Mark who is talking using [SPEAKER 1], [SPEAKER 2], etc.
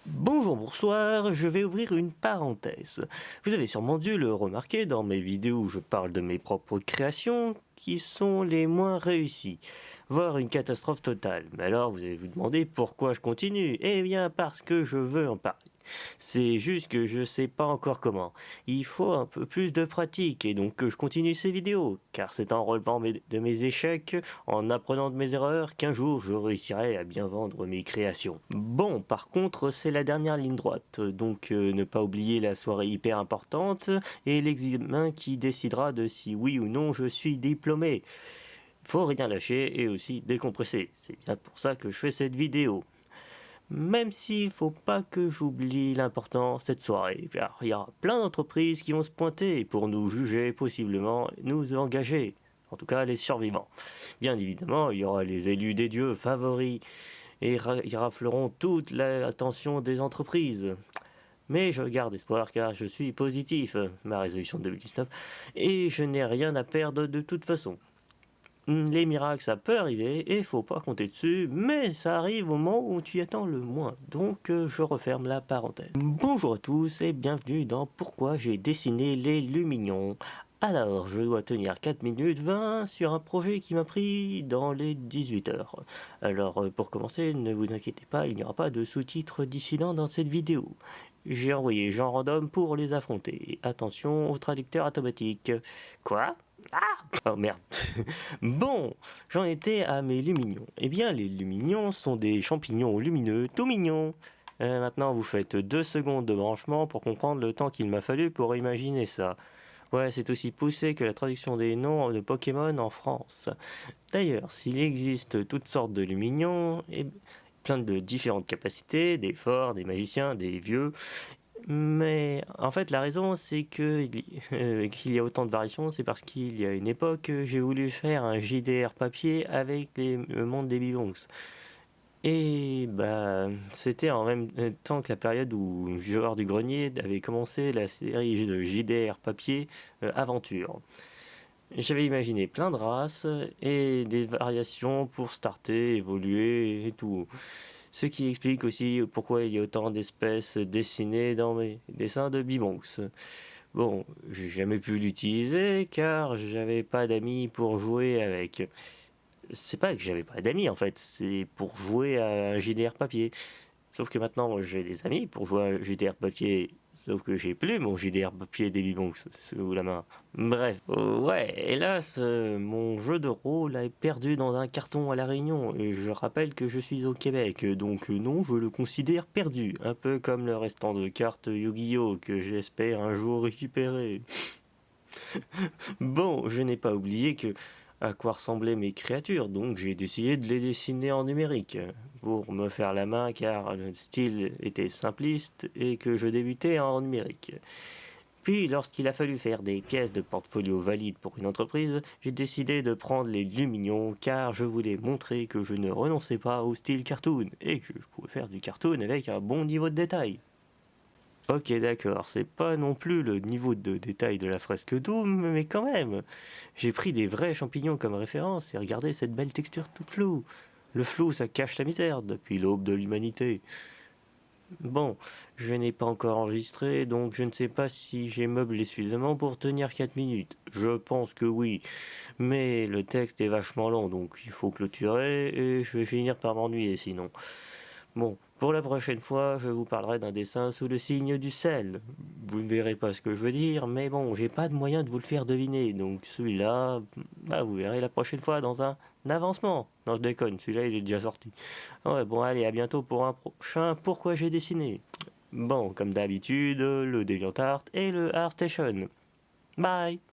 [SPEAKER 1] Bonjour, bonsoir, je vais ouvrir une parenthèse. Vous avez sûrement dû le remarquer dans mes vidéos où je parle de mes propres créations qui sont les moins réussies, voire une catastrophe totale. Mais alors vous allez vous demander pourquoi je continue. Eh bien parce que je veux en parler. C'est juste que je sais pas encore comment. Il faut un peu plus de pratique et donc que je continue ces vidéos, car c'est en relevant de mes échecs, en apprenant de mes erreurs, qu'un jour je réussirai à bien vendre mes créations. Bon, par contre, c'est la dernière ligne droite, donc ne pas oublier la soirée hyper importante et l'examen qui décidera de si oui ou non je suis diplômé. Faut rien lâcher et aussi décompresser. C'est bien pour ça que je fais cette vidéo. Même s'il faut pas que j'oublie l'important cette soirée, car il y aura plein d'entreprises qui vont se pointer pour nous juger, possiblement nous engager. En tout cas, les survivants. Bien évidemment, il y aura les élus des dieux favoris, et ils rafleront toute l'attention des entreprises. Mais je garde espoir car je suis positif, ma résolution de 2019, et je n'ai rien à perdre de toute façon. Les miracles, ça peut arriver et faut pas compter dessus, mais ça arrive au moment où tu y attends le moins. Donc je referme la parenthèse. Bonjour à tous et bienvenue dans Pourquoi j'ai dessiné les Lumignons. Alors, je dois tenir 4 minutes 20 sur un projet qui m'a pris dans les 18 heures. Alors, pour commencer, ne vous inquiétez pas, il n'y aura pas de sous-titres dissidents dans cette vidéo. J'ai envoyé Jean Random pour les affronter. Attention au traducteur automatique. Quoi ? Ah oh merde. Bon, j'en étais à mes lumignons. Eh bien, les lumignons sont des champignons lumineux tout mignons. Maintenant, vous faites 2 secondes de branchement pour comprendre le temps qu'il m'a fallu pour imaginer ça. Ouais, c'est aussi poussé que la traduction des noms de Pokémon en France. D'ailleurs, s'il existe toutes sortes de lumignons, et plein de différentes capacités, des forts, des magiciens, des vieux, mais en fait, la raison, c'est que qu'il y a autant de variations, c'est parce qu'il y a une époque, j'ai voulu faire un JDR papier avec le monde des Bibonks. Et bah, c'était en même temps que la période où Joueur du Grenier avait commencé la série de JDR papier Aventure. J'avais imaginé plein de races et des variations pour starter, évoluer et tout. Ce qui explique aussi pourquoi il y a autant d'espèces dessinées dans mes dessins de Bibonks. Bon, j'ai jamais pu l'utiliser car j'avais pas d'amis pour jouer avec. C'est pas que j'avais pas d'amis en fait, c'est pour jouer à un JDR papier. Sauf que maintenant j'ai des amis pour jouer à un JDR papier. Sauf que j'ai plus mon JDR papier des Bibonks sous la main. Bref, ouais, hélas, mon jeu de rôle est perdu dans un carton à La Réunion. Et je rappelle que je suis au Québec, donc non, je le considère perdu. Un peu comme le restant de cartes Yu-Gi-Oh! Que j'espère un jour récupérer. Bon, je n'ai pas oublié à quoi ressemblaient mes créatures, donc j'ai décidé de les dessiner en numérique, pour me faire la main car le style était simpliste et que je débutais en numérique. Puis, lorsqu'il a fallu faire des pièces de portfolio valides pour une entreprise, j'ai décidé de prendre les Lumignons car je voulais montrer que je ne renonçais pas au style cartoon et que je pouvais faire du cartoon avec un bon niveau de détail. Ok, d'accord, c'est pas non plus le niveau de détail de la fresque Doom, mais quand même. J'ai pris des vrais champignons comme référence et regardez cette belle texture toute floue. Le flou, ça cache la misère depuis l'aube de l'humanité. Bon, je n'ai pas encore enregistré, donc je ne sais pas si j'ai meublé suffisamment pour tenir 4 minutes. Je pense que oui, mais le texte est vachement long, donc il faut clôturer et je vais finir par m'ennuyer sinon. Bon, pour la prochaine fois, je vous parlerai d'un dessin sous le signe du sel. Vous ne verrez pas ce que je veux dire, mais bon, j'ai pas de moyen de vous le faire deviner, donc celui-là, bah vous verrez la prochaine fois dans un avancement. Non, je déconne, celui-là il est déjà sorti. Ouais, bon, allez, à bientôt pour un prochain Pourquoi j'ai dessiné. Bon, comme d'habitude, le DeviantArt et le ArtStation. Bye!